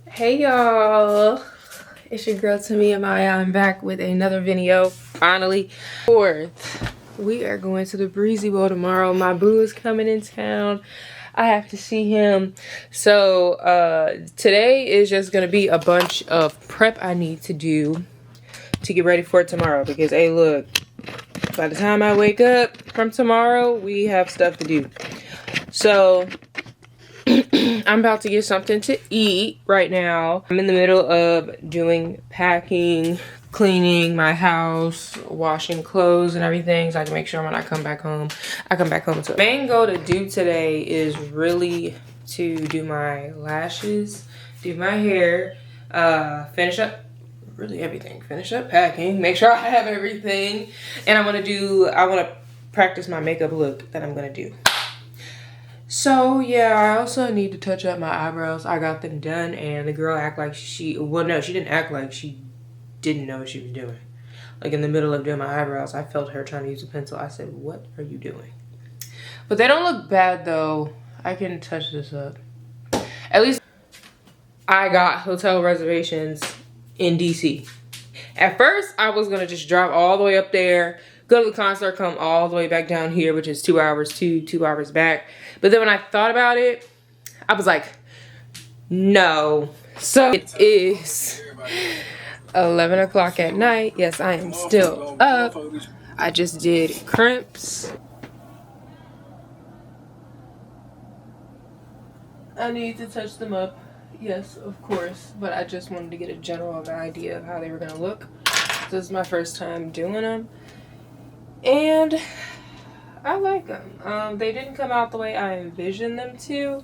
Hey y'all, it's your girl Tamia Maya. I'm back with another video. Finally, fourth, we are going to the Breezy Bowl tomorrow. My boo is coming in town. I have to see him. So today is just gonna be a bunch of prep I need to do to get ready for tomorrow. Because hey, look, by the time I wake up from tomorrow, we have stuff to do. So I'm about to get something to eat right now. I'm in the middle of doing packing, cleaning my house, washing clothes and everything so I can make sure when I come back home, I come back home to it. Main goal to do today is really to do my lashes, do my hair, finish up really everything. Finish up packing, make sure I have everything. And I want to practice my makeup look that I'm going to do. So yeah, I also need to touch up my eyebrows. I got them done and the girl act like well no, she didn't act like she didn't know what she was doing. Like in the middle of doing my eyebrows, I felt her trying to use a pencil. I said, what are you doing? But they don't look bad though. I can touch this up. At least I got hotel reservations in DC. At first, I was gonna just drive all the way up there, go to the concert, come all the way back down here, which is 2 hours to 2 hours back. But then when I thought about it, I was like, no. So it is 11 o'clock at night. Yes, I am still up. I just did crimps. I need to touch them up. Yes, of course. But I just wanted to get a general idea of how they were gonna look. This is my first time doing them. And I like them. They didn't come out the way I envisioned them to,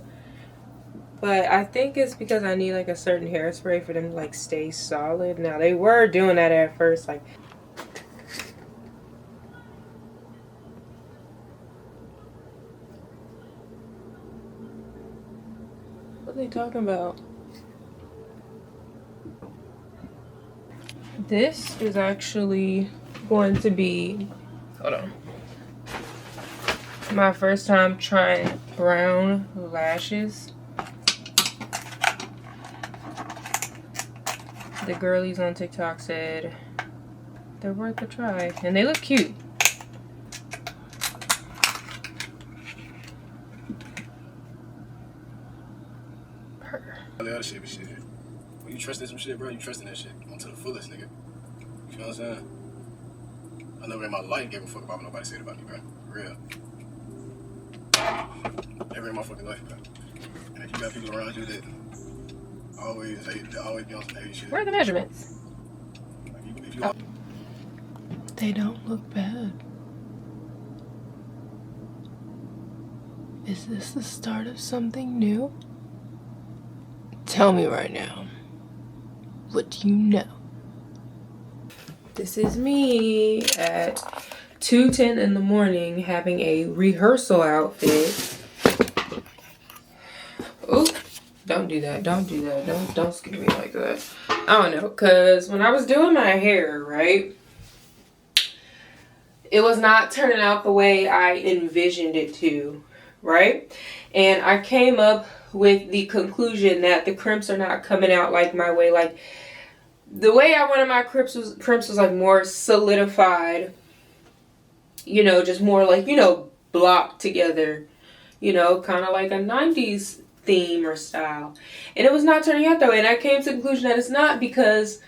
but I think it's because I need like a certain hairspray for them to like stay solid. Now they were doing that at first, like what are they talking about? This is actually going to be, hold on, my first time trying brown lashes. The girlies on TikTok said they're worth a try, and they look cute. Other shit, when you trust in some shit, bro, you trust in that shit to the fullest, nigga. You know what I'm saying? I never in my life gave a fuck about what nobody said about me, bro. For real. Never in my fucking life, bro. And if you got people around you that always be on some heavy shit. Where are the measurements? Like They don't look bad. Is this the start of something new? Tell me right now. What do you know? This is me at 2:10 in the morning having a rehearsal outfit. Oh, don't do that. Don't do that. Don't scare me like that. I don't know, cause when I was doing my hair, right, it was not turning out the way I envisioned it to, right? And I came up with the conclusion that the crimps are not coming out like my way. Like the way I wanted my crimps was like more solidified, you know, just more like, you know, blocked together, you know, kind of like a 90s theme or style. And it was not turning out that way. And I came to the conclusion that it's not because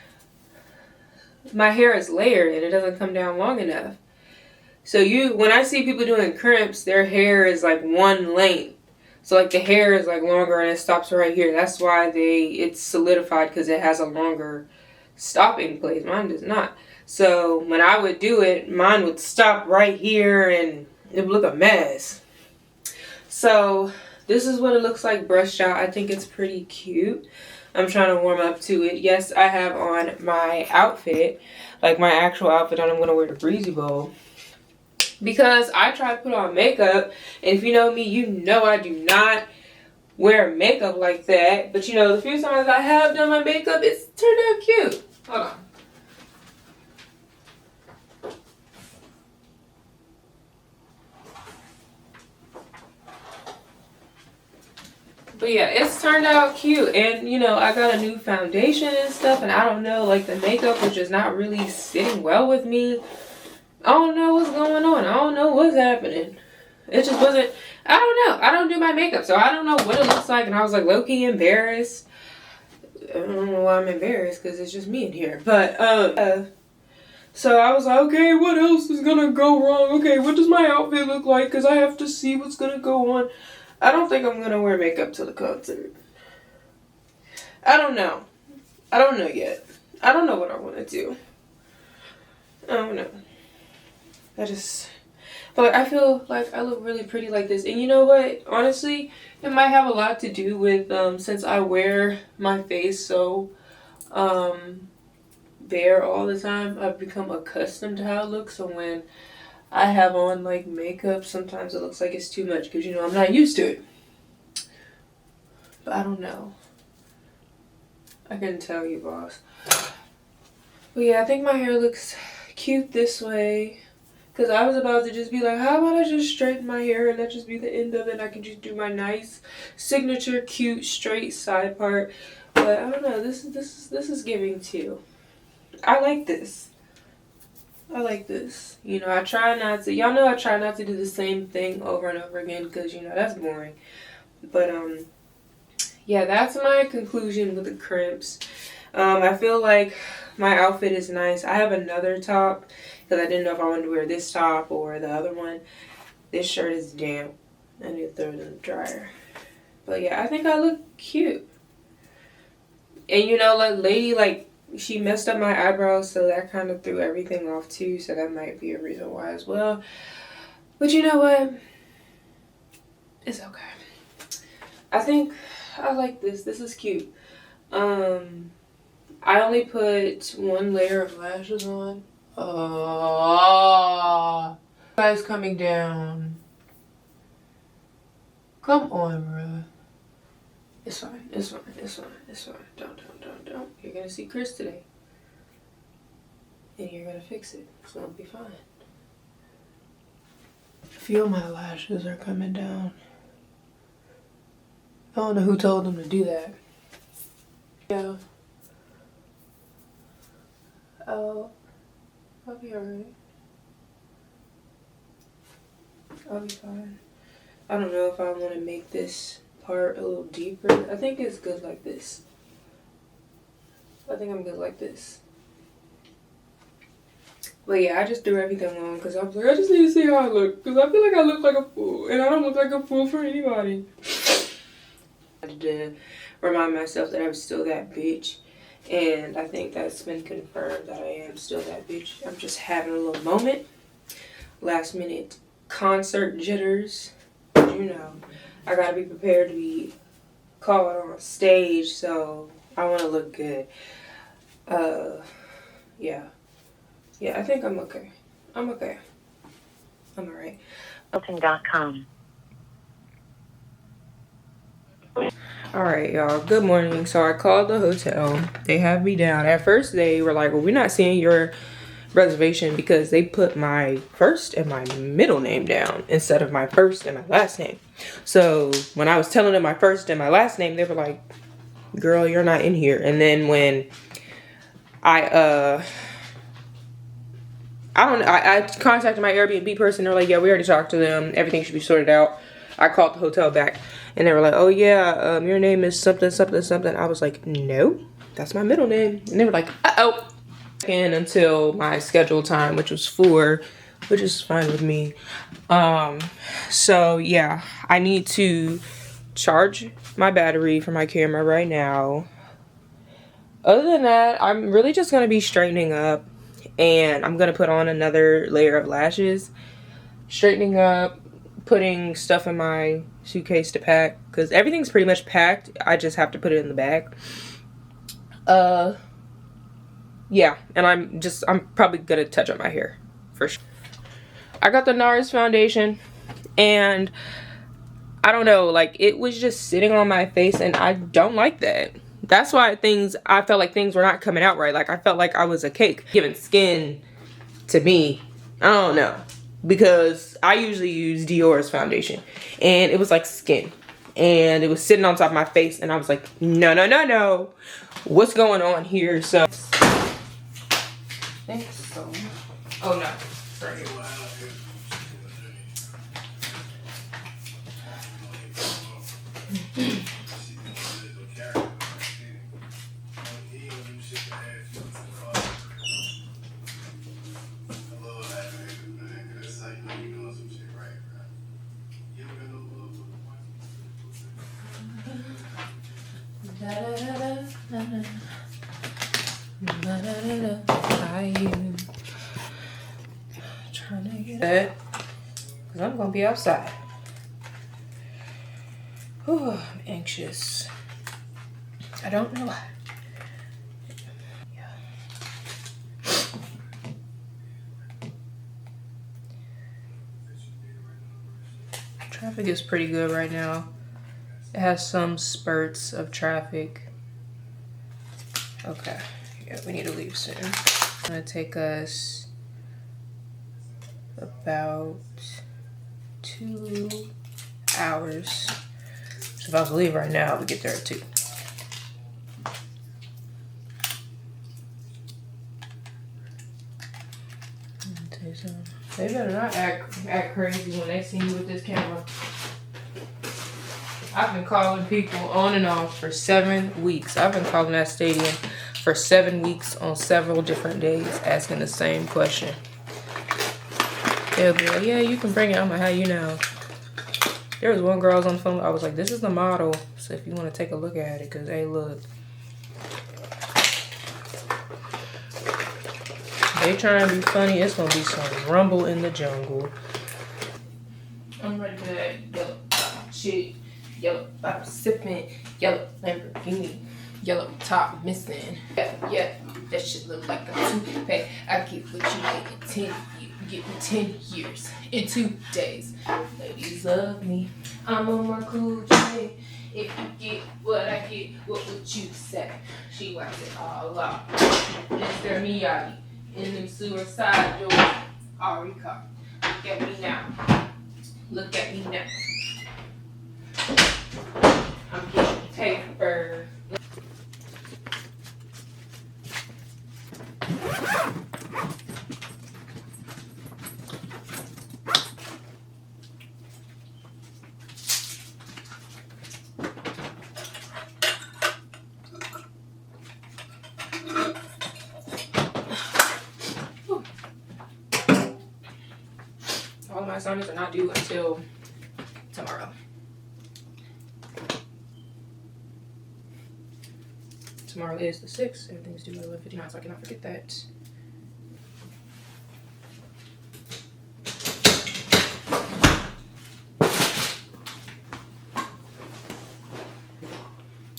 my hair is layered and it doesn't come down long enough. So when I see people doing crimps, their hair is like one length. So like the hair is like longer and it stops right here. That's why it's solidified, because it has a longer stopping place. Mine does not. So when I would do it, mine would stop right here and it would look a mess. So this is what it looks like brushed out. I think it's pretty cute. I'm trying to warm up to it. Yes, I have on my outfit, like my actual outfit that I'm going to wear to Breezy Bowl. Because I try to put on makeup, and if you know me, you know I do not wear makeup like that. But you know, the few times I have done my makeup, it's turned out cute. Hold on. But yeah, it's turned out cute. And you know, I got a new foundation and stuff, and I don't know, like the makeup was just not really sitting well with me. I don't know what's going on. I don't know what's happening. It just wasn't, I don't know. I don't do my makeup, so I don't know what it looks like. And I was like low-key embarrassed. I don't know why I'm embarrassed, because it's just me in here. But so I was like, okay, what else is gonna go wrong? Okay, what does my outfit look like? Because I have to see what's gonna go on. I don't think I'm gonna wear makeup to the concert. I don't know. I don't know yet. I don't know what I want to do. I don't know. But I feel like I look really pretty like this. And you know what? Honestly, it might have a lot to do with since I wear my face so bare all the time, I've become accustomed to how it looks. So when I have on like makeup, sometimes it looks like it's too much because, you know, I'm not used to it. But I don't know. I couldn't tell you, boss. But yeah, I think my hair looks cute this way. Because I was about to just be like, how about I just straighten my hair and that just be the end of it. I can just do my nice signature cute straight side part. But I don't know, this is giving too. I like this. I like this. You know, I try not to, y'all know I try not to do the same thing over and over again because, you know, that's boring. But yeah, that's my conclusion with the crimps. I feel like my outfit is nice. I have another top because I didn't know if I wanted to wear this top or the other one. This shirt is damp. I need to throw it in the dryer. But yeah, I think I look cute. And you know, like lady, like she messed up my eyebrows, so that kind of threw everything off too. So that might be a reason why as well. But you know what? It's okay. I think I like this. This is cute. I only put one layer of lashes on. Oh, guys coming down. Come on, bro. It's fine. It's fine. It's fine. It's fine. Don't. You're gonna see Chris today, and you're gonna fix it. So it'll be fine. I feel my lashes are coming down. I don't know who told them to do that. Yeah. Oh, I'll be alright. I'll be fine. I don't know if I want to make this part a little deeper. I think it's good like this. I think I'm good like this. But yeah, I just threw everything on because I was like, I just need to see how I look. Because I feel like I look like a fool. And I don't look like a fool for anybody. I had to remind myself that I was still that bitch. And I think that's been confirmed that I am still that bitch. I'm just having a little moment. Last minute concert jitters. You know, I gotta be prepared to be called on stage, so I want to look good. Yeah. Yeah, I think I'm okay. I'm okay. I'm alright. Open.com. Alright, y'all. Good morning. So I called the hotel. They have me down. At first, they were like, well, we're not seeing your reservation because they put my first and my middle name down instead of my first and my last name. So when I was telling them my first and my last name, they were like, girl, you're not in here. And then when I contacted my Airbnb person, they're like, yeah, we already talked to them. Everything should be sorted out. I called the hotel back and they were like, oh yeah, your name is something, something, something. I was like, no, that's my middle name. And they were like, uh-oh. In until my scheduled time, which was 4, which is fine with me. So yeah, I need to charge my battery for my camera right now. Other than that, I'm really just gonna be straightening up and I'm gonna put on another layer of lashes, straightening up, putting stuff in my suitcase to pack because everything's pretty much packed. I just have to put it in the bag. Yeah, and I'm probably gonna touch up my hair for sure. I got the NARS foundation and I don't know, like it was just sitting on my face and I don't like that. That's why I felt like things were not coming out right. Like I felt like I was a cake. Giving skin to me, I don't know. Because I usually use Dior's foundation and it was like skin. and it was sitting on top of my face, and I was like, no, no, no, no. What's going on here? So, thanks so much. Oh, no. Sorry. I am trying to get that because I'm gonna be outside. Whew, I'm anxious. I don't know why. Traffic is pretty good right now. It has some spurts of traffic. Okay, yeah, we need to leave soon. It's gonna take us about 2 hours. So if I was to leave right now, we get there at 2. They better not act crazy when they see me with this camera. I've been calling people on and off for 7 weeks. I've been calling that stadium for 7 weeks on several different days, asking the same question. They'll be like, yeah, you can bring it. I'm like, how you know? There was one girl I was on the phone. I was like, this is the model. So if you want to take a look at it, because, hey, look. They trying to be funny. It's going to be some rumble in the jungle. I'm ready for that yellow shit. Yellow bottle sipping. Yellow Lamborghini. Yellow top missing. Yeah. That shit look like a toupee. I get what you make in 10 years. Get me 10 years in 2 days. Ladies love me. I'm on my cool J. If you get what I get, what would you say? She wipes it all off. Mr. Miyagi. In them suicide doors, already caught. Look at me now. Look at me now. I'm getting paper. All my assignments are not due until tomorrow. Tomorrow is the 6th. Everything's due at 11:59, so I cannot forget that.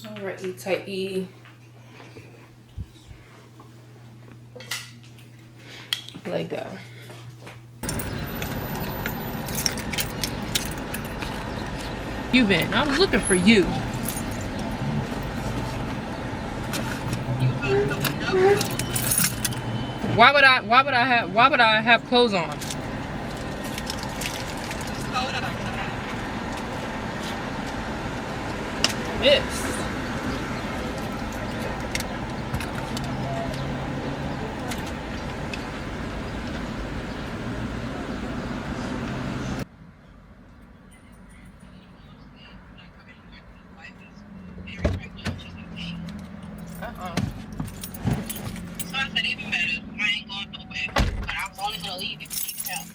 All right, E-type E. Let go. You been? I was looking for you. Why would I have clothes on? Yes. So I said, even better. I ain't going nowhere. But I was only gonna leave if you need help.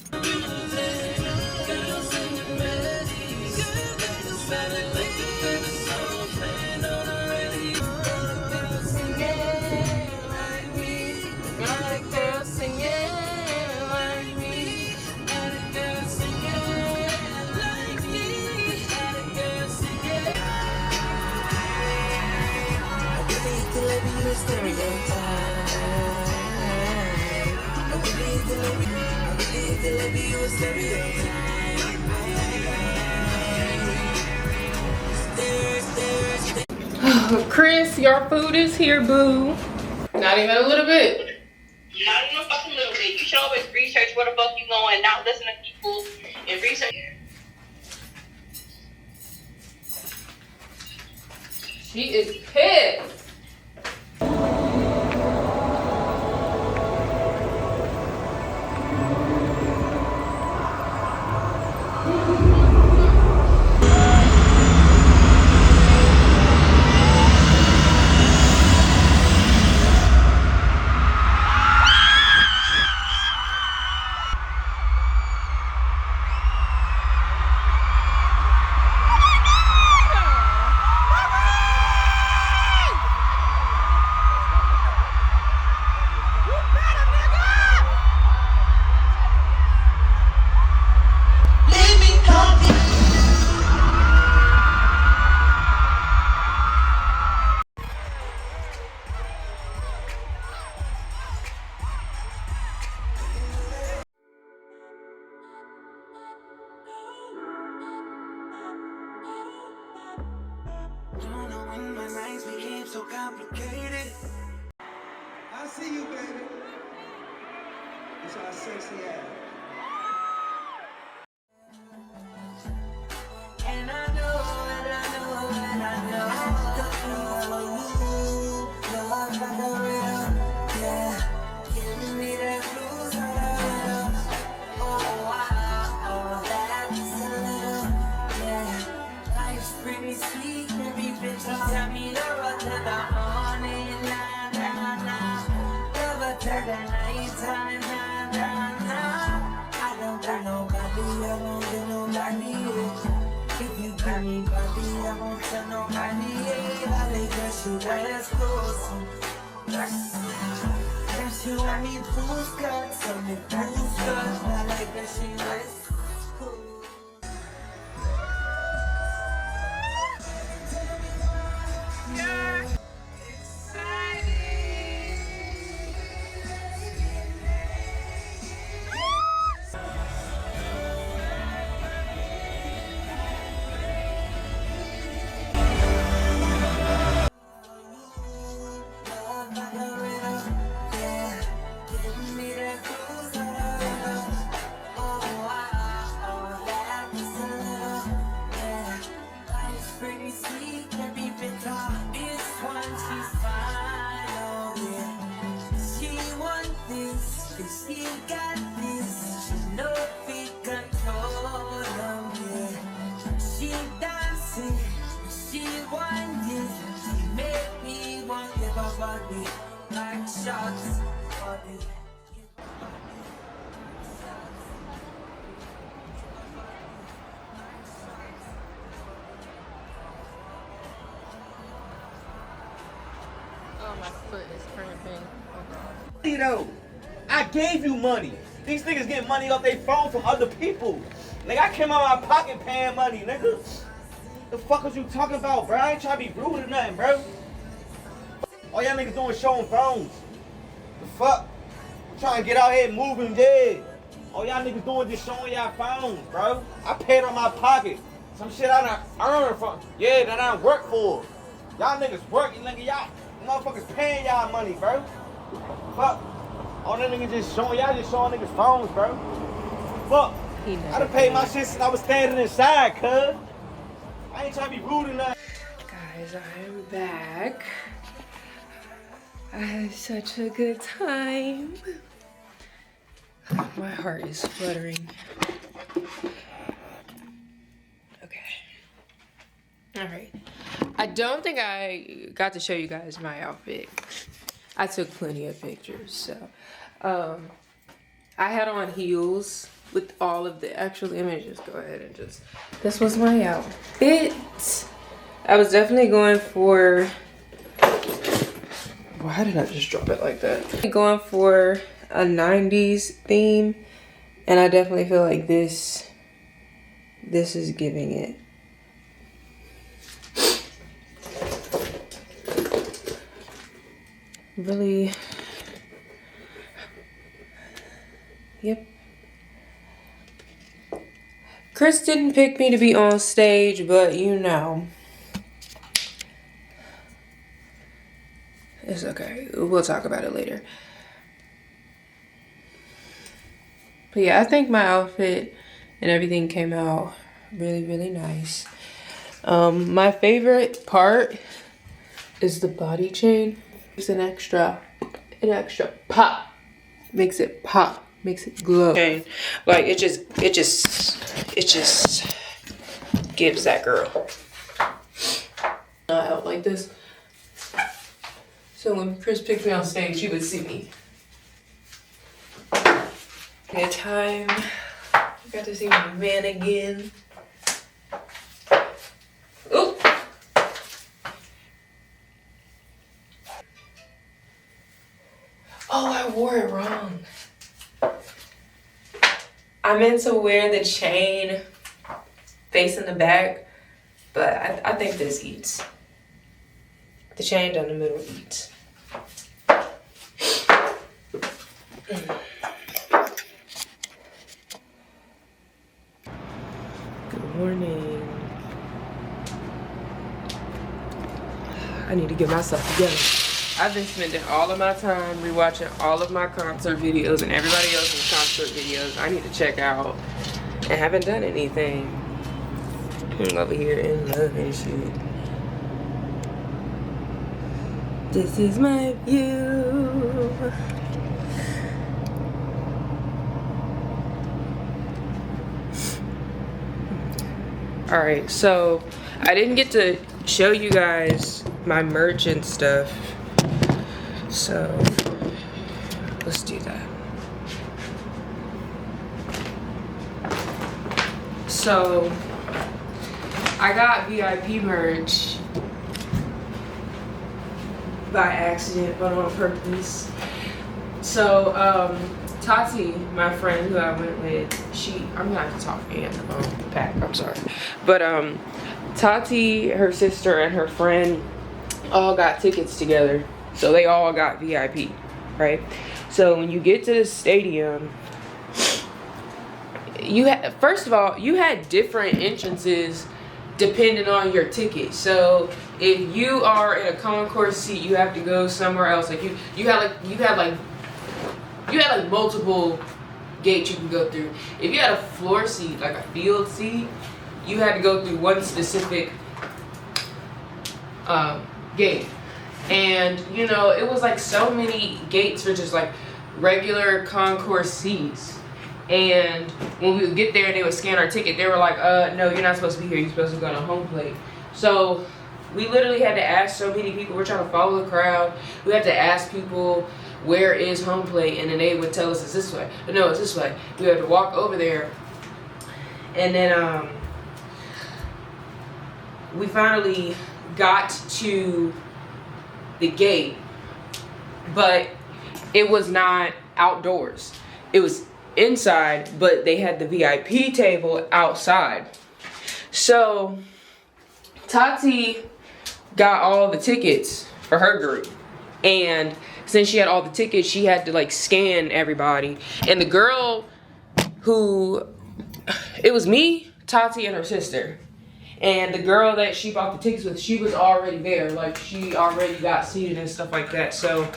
Chris, your food is here, boo. Not even a little bit. Not even a fucking little bit. You should always research where the fuck you going, not listen to people and research. She is pissed. So complicated. I see you, baby. It's our sexy ass. And I know, and I know, and I know. The feeling for you, love like a rhythm, yeah. Give me that blues like a rhythm. Oh wow, that's a little, yeah. Life's pretty sweet, baby, bitch. Tell me the road to the morning, nah, nah, nah. Never turn the nighttime, nah, nah, nah. I don't got nobody, I won't get nobody. If you give me body, I won't tell nobody. I like that shit, that's close. That shit want me boost cut, so me boost cut. I like that shit, that's cool. She got this, she know we control them, yeah. She dancing, she winding, she make me want to give her body like shots, body. Oh, my foot is cramping. You know, I gave you money. These niggas get money off their phone from other people. Nigga, I came out of my pocket paying money, nigga. The fuck is you talking about, bro? I ain't trying to be rude or nothing, bro. All y'all niggas doing is showing phones. The fuck? I'm trying to get out here and move and dead. All y'all niggas doing is just showing y'all phones, bro. I paid on my pocket. Some shit I done earned from, yeah, that I done work for. Y'all niggas working, nigga. Y'all motherfuckers paying y'all money, bro. Fuck. All them niggas just showing, y'all just showing niggas phones, bro. Fuck. I done paid my shit since I was standing inside, cuz. I ain't trying to be rude enough. Guys, I'm back. I had such a good time. My heart is fluttering. Okay. All right. I don't think I got to show you guys my outfit. I took plenty of pictures, so. I had on heels with all of the actual images. Go ahead and just, this was my outfit. I was definitely going for, why did I just drop it like that? Going for a 90s theme, and I definitely feel like this is giving it. Really, yep. Chris didn't pick me to be on stage, but you know, it's okay. We'll talk about it later. But yeah, I think my outfit and everything came out really, really nice. My favorite part is the body chain. It's an extra pop. Makes it pop. Makes it glow. Like it just gives that girl. Out like this. So when Chris picked me on stage, you would see me. Good time. I got to see my man again. Ooh. Oh, I wore it wrong. I meant to wear the chain facing the back, but I think this eats. The chain down the middle eats. Good morning. I need to get myself together. I've been spending all of my time rewatching all of my concert videos and everybody else's concert videos I need to check out, and haven't done anything. I'm over here in love and shit. This is my view. Alright, so I didn't get to show you guys my merch and stuff. So let's do that. So I got VIP merch by accident, but on purpose. So Tati, my friend who I went with, I'm gonna have to talk and Pat, I'm sorry. But Tati, her sister, and her friend all got tickets together. So they all got VIP, right? So when you get to the stadium, first of all, you had different entrances depending on your ticket. So if you are in a concourse seat, you have to go somewhere else. Like you had multiple gates you can go through. If you had a floor seat, like a field seat, you had to go through one specific gate. And you know, it was like so many gates for just like regular concourse seats. And when we would get there and they would scan our ticket, they were like, no, you're not supposed to be here, you're supposed to go to home plate. So we literally had to ask so many people. We're trying to follow the crowd. We had to ask people, where is home plate? And then they would tell us it's this way. But no, it's this way. We had to walk over there. And then we finally got to the gate, but it was not outdoors. It was inside, but they had the VIP table outside. So Tati got all the tickets for her group, and since she had all the tickets, she had to like scan everybody. And the girl it was me, Tati, and her sister. And the girl that she bought the tickets with, she was already there. Like, she already got seated and stuff like that. So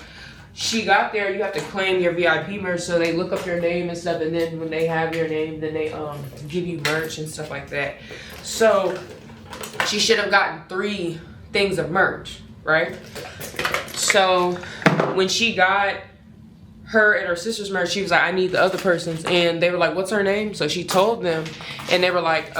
she got there. You have to claim your VIP merch. So they look up your name and stuff. And then when they have your name, then they give you merch and stuff like that. So she should have gotten 3 things of merch, right? So when she got her and her sister's merch, she was like, I need the other person's. And they were like, what's her name? So she told them. And they were like,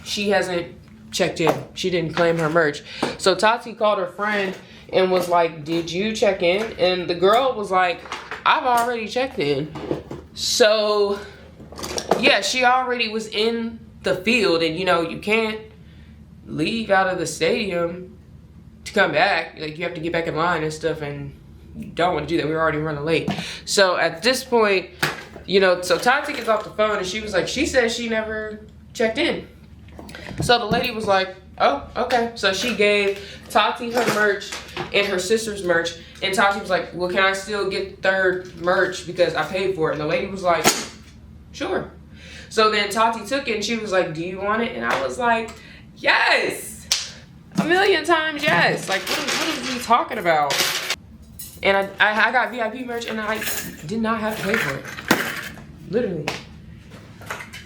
she hasn't checked in. She didn't claim her merch. So Tati called her friend and was like, did you check in? And the girl was like, I've already checked in. So yeah, she already was in the field, and you know, you can't leave out of the stadium to come back. Like, you have to get back in line and stuff, and you don't want to do that. We were already running late. So at this point, you know, so Tati gets off the phone and she was like, she said she never checked in. So the lady was like, oh, okay. So she gave Tati her merch and her sister's merch. And Tati was like, well, can I still get third merch because I paid for it? And the lady was like, sure. So then Tati took it and she was like, do you want it? And I was like, yes. 1,000,000 times yes. Like, what is he talking about? And I got VIP merch and I did not have to pay for it. Literally.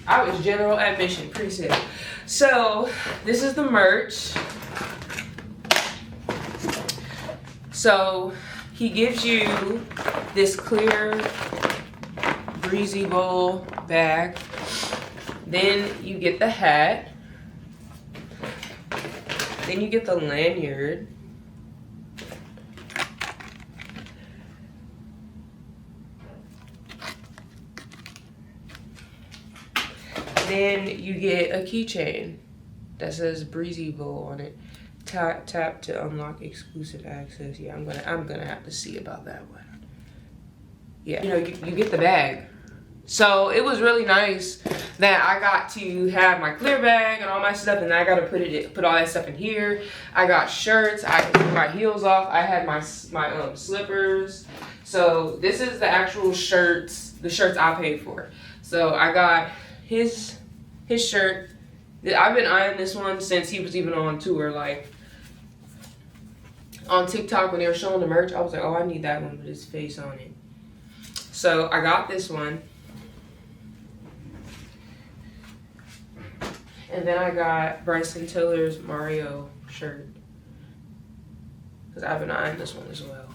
I was general admission, pretty sick. So this is the merch. So he gives you this clear Breezy Bowl bag. Then you get the hat. Then you get the lanyard. Then you get a keychain that says Breezy Bowl on it. Tap to unlock exclusive access. Yeah, I'm gonna have to see about that one. Yeah, you know, you get the bag. So it was really nice that I got to have my clear bag and all my stuff, and then I got to put all that stuff in here. I got shirts. I took my heels off. I had my slippers. So this is the actual shirts, the shirts I paid for. So I got his shirt. I've been eyeing this one since he was even on tour. Like on TikTok when they were showing the merch, I was like, oh, I need that one with his face on it. So I got this one. And then I got Bryson Tiller's Mario shirt, because I've been eyeing this one as well.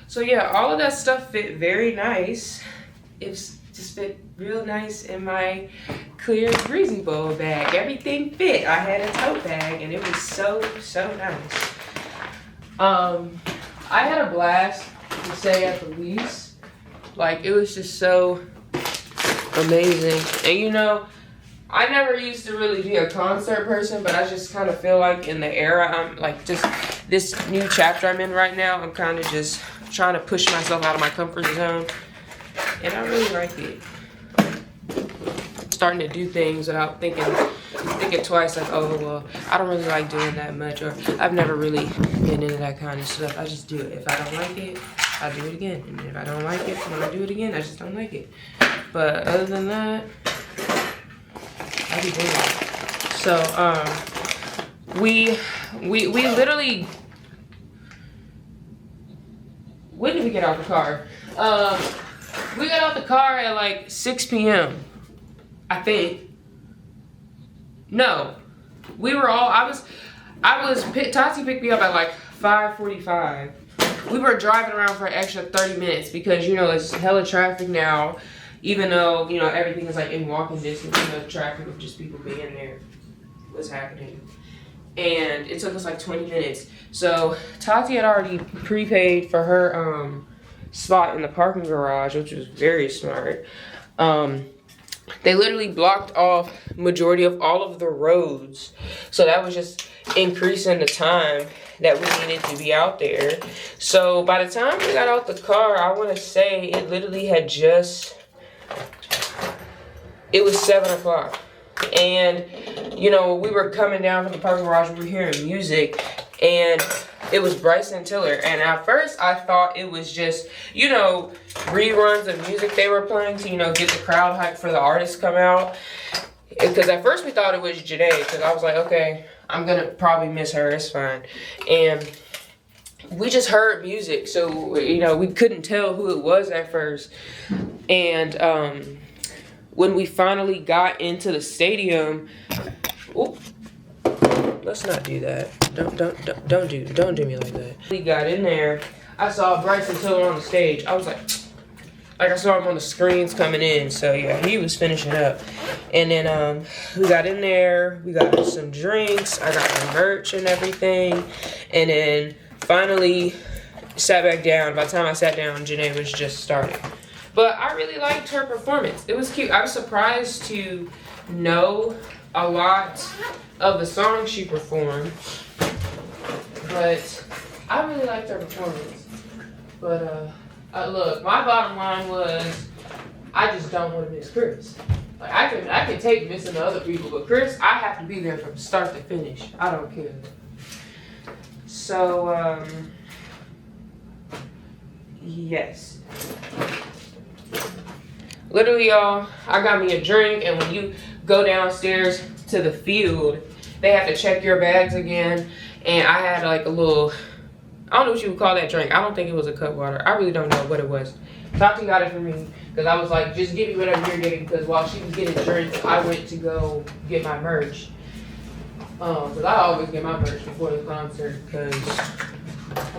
So yeah, all of that stuff fit very nice. It's just fit real nice in my clear Breezy Bowl bag. Everything fit. I had a tote bag and it was so nice. I had a blast, to say at the least. Like, it was just so amazing. And you know, I never used to really be a concert person, but I just kind of feel like in the era I'm like, just this new chapter I'm in right now, I'm kind of just trying to push myself out of my comfort zone, and I really like it. Starting to do things without thinking twice, like, oh well, I don't really like doing that much, or I've never really been into that kind of stuff. I just do it. If I don't like it, I do it again, and if I don't like it, when I do it again, I just don't like it. But other than that, I be doing it. So we literally, when did we get out the car? We got out the car at like 6 p.m. I think. No, we were all, Tati picked me up at like 5:45. We were driving around for an extra 30 minutes because, you know, it's hella traffic now. Even though, you know, everything is like in walking distance, you know, the traffic of just people being there was happening. And it took us like 20 minutes. So Tati had already prepaid for her spot in the parking garage, which was very smart. They literally blocked off majority of all of the roads. So that was just increasing the time that we needed to be out there. So by the time we got out the car, I want to say it literally had just, it was 7 o'clock. And, you know, we were coming down from the parking garage, we were hearing music, and it was Bryson Tiller. And at first I thought it was just, you know, reruns of music they were playing to, you know, get the crowd hyped for the artists come out. Because at first we thought it was Janae, because I was like, okay, I'm gonna probably miss her, it's fine. And we just heard music, so, you know, we couldn't tell who it was at first. And when we finally got into the stadium, oh, let's not do that. Don't do me like that. We got in there, I saw Bryson Tiller on the stage. I was like I saw him on the screens coming in. So yeah, he was finishing up. And then we got in there, we got some drinks, I got my merch and everything. And then finally sat back down. By the time I sat down, Janae was just starting. But I really liked her performance. It was cute. I was surprised to know a lot of the songs she performed. But I really liked her performance. But look, my bottom line was I just don't want to miss Chris. Like I can take missing the other people, but Chris, I have to be there from start to finish. I don't care. So yes. Literally, y'all, I got me a drink, and when you go downstairs to the field, they have to check your bags again. And I had like a little, I don't know what you would call that drink. I don't think it was a cut water. I really don't know what it was. Tati got it for me because I was like, just give me whatever you're getting, because while she was getting drinks, I went to go get my merch. Because I always get my merch before the concert because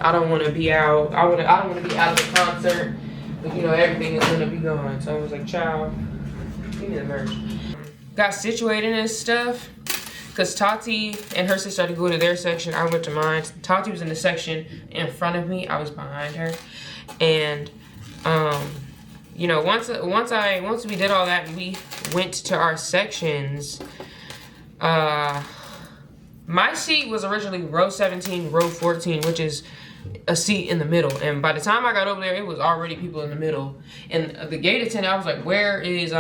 I don't want to be out. I don't want to be out of the concert. But, you know, everything is gonna be gone. So I was like, child, give me the merch. Got situated and stuff. Because Tati and her sister had to go to their section. I went to mine. Tati was in the section in front of me. I was behind her. And, you know, once we did all that and we went to our sections, my seat was originally row 17, row 14, which is a seat in the middle. And by the time I got over there, it was already people in the middle. And the gate attendant, I was like, where is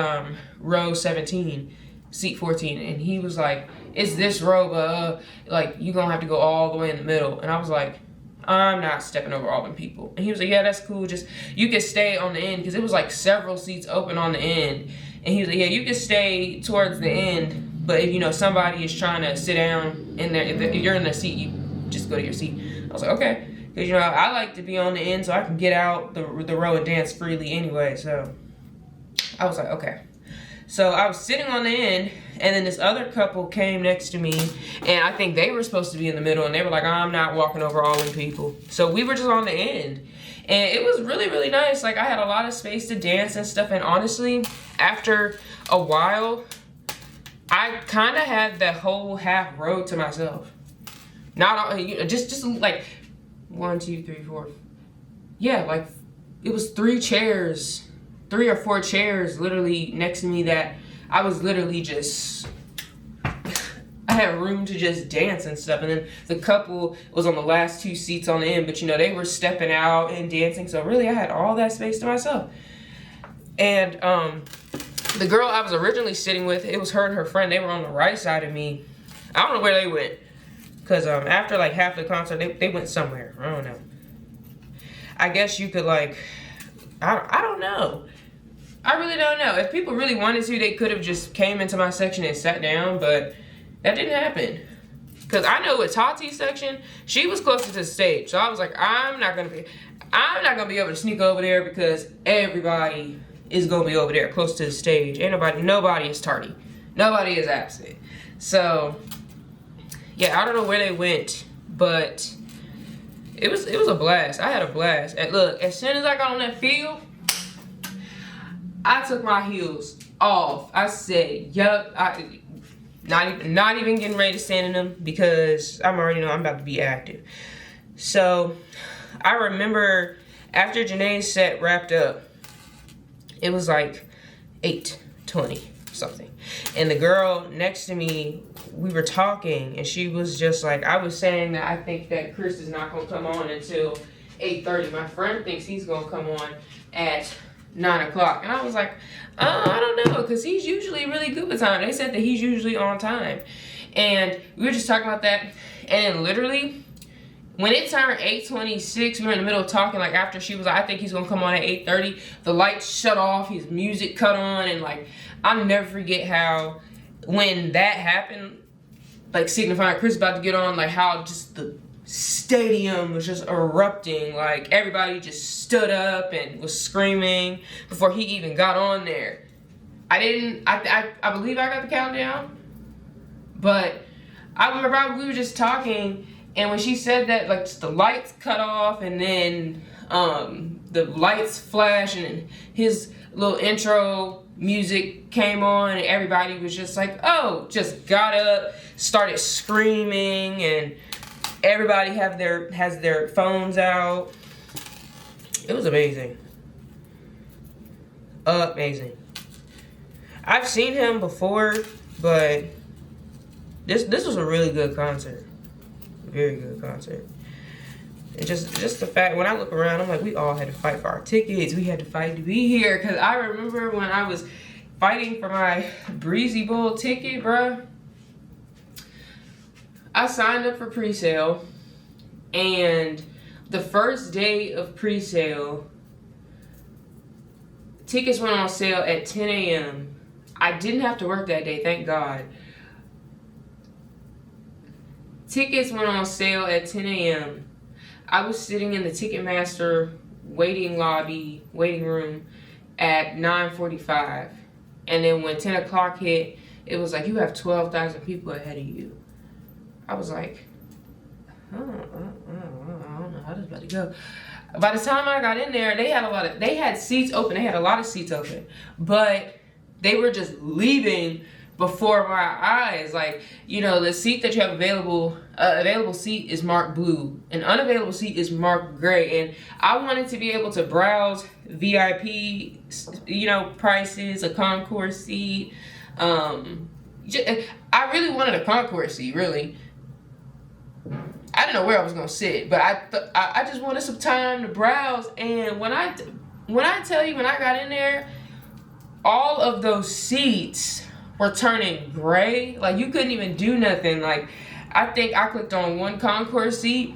row 17, seat 14? And he was like, it's this row, but like, you gonna have to go all the way in the middle. And I was like, I'm not stepping over all them people. And he was like, yeah, that's cool. Just, you can stay on the end, because it was like several seats open on the end. And he was like, yeah, you can stay towards the end, but if, you know, somebody is trying to sit down in there, if you're in the seat, you just go to your seat. I was like, okay. Because, you know, I like to be on the end so I can get out the row and dance freely anyway. So I was like, okay. So I was sitting on the end, and then this other couple came next to me, and I think they were supposed to be in the middle, and they were like, I'm not walking over all them people. So we were just on the end, and it was really, really nice. Like, I had a lot of space to dance and stuff, and honestly, after a while, I kind of had that whole half row to myself. Not just like 1, 2, 3, 4. Yeah, like it was 3 or 4 chairs literally next to me that I was literally just, I had room to just dance and stuff. And then the couple was on the last 2 seats on the end, but you know, they were stepping out and dancing. So really I had all that space to myself. And the girl I was originally sitting with, it was her and her friend. They were on the right side of me. I don't know where they went. Because after like half the concert, they went somewhere. I don't know. I guess you could like, I don't know. I really don't know. If people really wanted to, they could have just came into my section and sat down, but that didn't happen. Because I know with Tati's section, she was closer to the stage. So I was like, I'm not gonna be able to sneak over there because everybody is gonna be over there close to the stage. Ain't nobody is tardy. Nobody is absent. So yeah, I don't know where they went, but it was a blast. I had a blast. And look, as soon as I got on that field, I took my heels off. I said, yup, not even getting ready to stand in them because I'm already know I'm about to be active. So I remember after Janae's set wrapped up, it was like 8:20 something. And the girl next to me, we were talking and she was just like, I was saying that I think that Chris is not gonna come on until 8:30. My friend thinks he's gonna come on at 9 o'clock. And I was like, I don't know, because he's usually really good with time. They said that he's usually on time. And we were just talking about that. And literally, when it turned 8:26, we were in the middle of talking, like after she was like, I think he's gonna come on at 8:30, the lights shut off, his music cut on, and like, I'll never forget how, when that happened, like signifying Chris about to get on, like how just the stadium was just erupting, like everybody just stood up and was screaming before he even got on there. I believe I got the countdown, but I remember we were just talking, and when she said that, like just the lights cut off and then the lights flash and his little intro music came on and everybody was just like, oh, just got up, started screaming, and everybody has their phones out. It was amazing. Amazing. I've seen him before, but this was a really good concert. Very good concert. And just the fact, when I look around, I'm like, we all had to fight for our tickets. We had to fight to be here. Because I remember when I was fighting for my Breezy Bowl ticket, bruh. I signed up for pre-sale. And the first day of pre-sale, tickets went on sale at 10 a.m. I didn't have to work that day, thank God. Tickets went on sale at 10 a.m. I was sitting in the Ticketmaster waiting room at 9:45. And then when 10 o'clock hit, it was like, you have 12,000 people ahead of you. I was like, I don't know how to was about to go. By the time I got in there, they had seats open. They had a lot of seats open, but they were just leaving before my eyes. Like, you know, the seat that you have available seat is marked blue. An unavailable seat is marked gray. And I wanted to be able to browse VIP, you know, prices, a concourse seat. I really wanted a concourse seat, really. I didn't know where I was gonna sit, but I just wanted some time to browse. And when I tell you, when I got in there, all of those seats were turning gray. Like, you couldn't even do nothing. Like, I think I clicked on one concourse seat,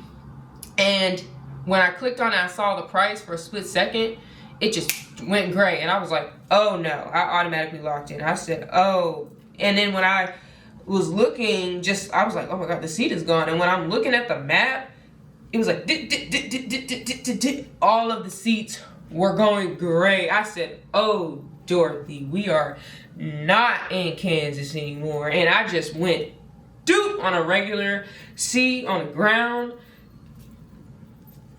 and when I clicked on it, I saw the price for a split second. It just went gray, and I was like, oh no. I automatically locked in. I said, oh. And then when I was looking, I was like, oh my God, the seat is gone. And when I'm looking at the map, it was like, all of the seats were going gray. I said, oh, Dorothy, we are not in Kansas anymore. And I just went doop on a regular seat on the ground,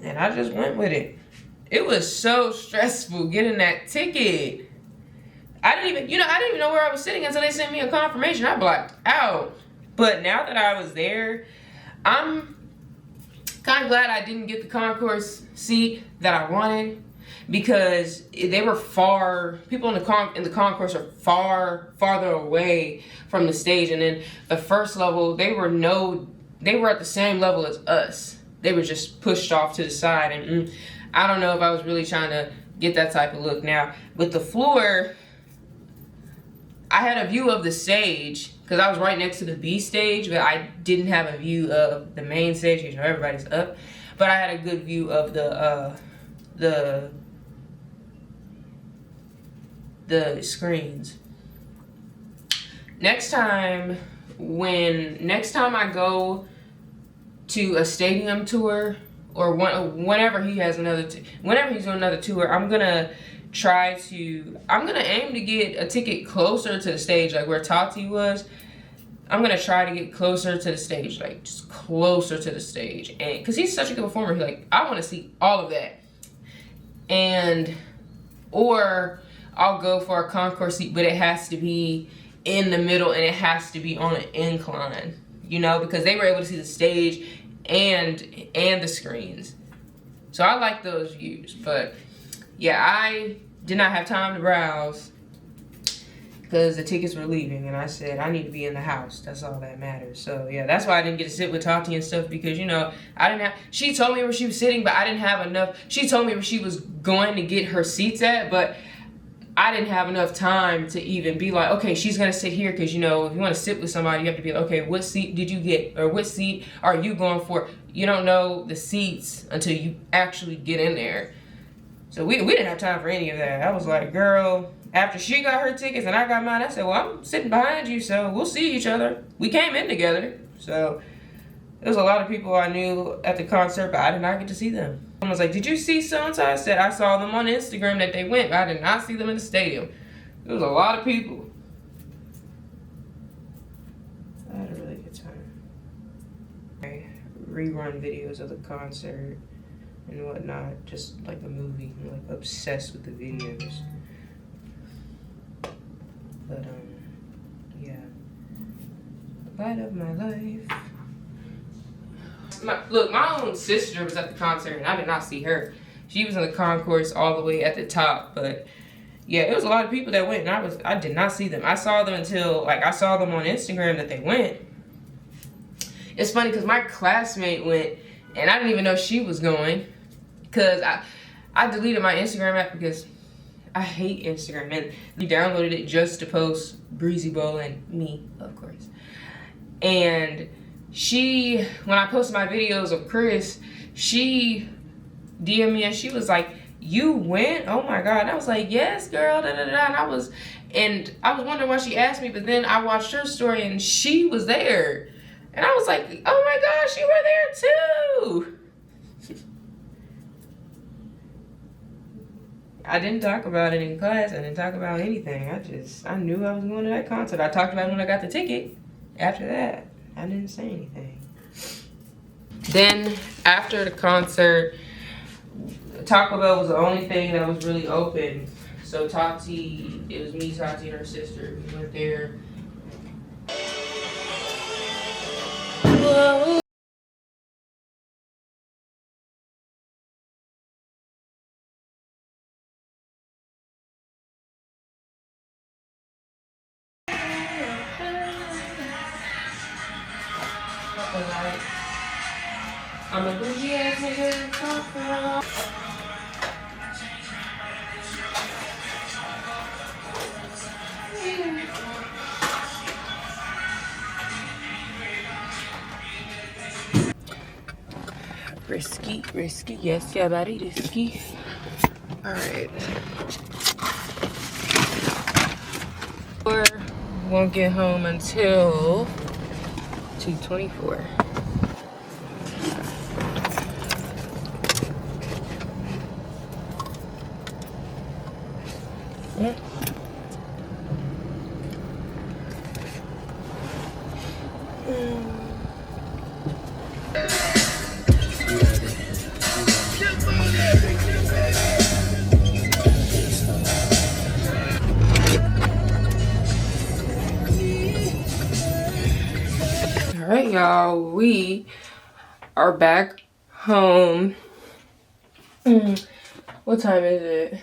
and I just went with it. It was so stressful getting that ticket. I didn't even know where I was sitting until they sent me a confirmation. I blacked out. But now that I was there, I'm kind of glad I didn't get the concourse seat that I wanted, because they were people in the concourse are farther away from the stage. And then the first level, they were at the same level as us. They were just pushed off to the side. And I don't know if I was really trying to get that type of look. Now, with the floor, I had a view of the stage because I was right next to the B stage, but I didn't have a view of the main stage. You know, everybody's up. But I had a good view of the screens. Next time I go to a stadium tour, or whenever he's doing another tour, I'm gonna aim to get a ticket closer to the stage, like where Tati was. I'm gonna try to get closer to the stage, like just closer to the stage, and because he's such a good performer, I want to see all of that. Or I'll go for a concourse seat, but it has to be in the middle and it has to be on an incline, you know, because they were able to see the stage and the screens. So I like those views. But yeah, I did not have time to browse because the tickets were leaving, and I said I need to be in the house. That's all that matters. So yeah, that's why I didn't get to sit with Tati and stuff, because, you know, she told me where she was sitting, but I didn't have enough. She told me where she was going to get her seats at, but I didn't have enough time to even be like, okay, she's gonna sit here, because, you know, if you want to sit with somebody, you have to be like, okay, what seat did you get, or what seat are you going for? You don't know the seats until you actually get in there. So we didn't have time for any of that. I was like, girl, after she got her tickets and I got mine, I said, well, I'm sitting behind you, so we'll see each other. We came in together. So there was a lot of people I knew at the concert, but I did not get to see them. I was like, did you see so-and-so? I said, I saw them on Instagram that they went, but I did not see them in the stadium. There was a lot of people. I had a really good time. I rerun videos of the concert and whatnot, just like a movie. I'm like obsessed with the videos. But yeah, the light of my life. My own sister was at the concert and I did not see her. She was in the concourse all the way at the top. But yeah, it was a lot of people that went, and I did not see them. I saw them until, like, I saw them on Instagram that they went. It's funny because my classmate went and I didn't even know she was going, because I deleted my Instagram app because I hate Instagram, and we downloaded it just to post Breezy Bowl and me, of course. And she, when I posted my videos of Chris, she DM'd me and she was like, you went? Oh my God. And I was like, yes, girl, da da da. And I was wondering why she asked me, but then I watched her story and she was there. And I was like, oh my gosh, you were there too. I didn't talk about it in class. I didn't talk about anything. I knew I was going to that concert. I talked about it when I got the ticket. After that, I didn't say anything. Then after the concert, Taco Bell was the only thing that was really open. So Tati, it was me, Tati, and her sister. We went there. Whoa. I'm a bougie ass nigga. Risky, yes, yeah, buddy, risky. Alright. Won't get home until 2:24. Alright, y'all, we are back home. What time is it?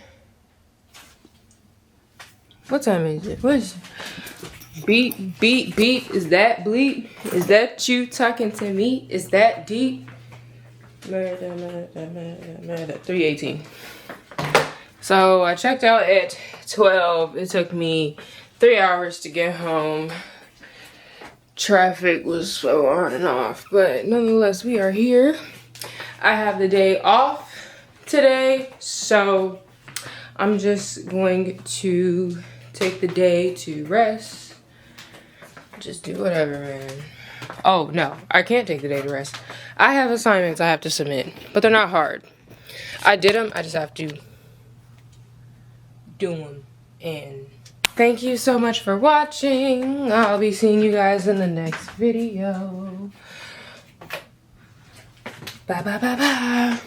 What time is it? What is it? Beep, beep, beep. Is that bleep? Is that you talking to me? Is that deep? Murder. 3:18. So I checked out at 12. It took me 3 hours to get home. Traffic was so on and off, but nonetheless, we are here. I have the day off today, so I'm just going to take the day to rest. Just do whatever, man. Oh, no, I can't take the day to rest. I have assignments I have to submit, but they're not hard. I did them, I just have to do them. And thank you so much for watching. I'll be seeing you guys in the next video. Bye, bye, bye, bye.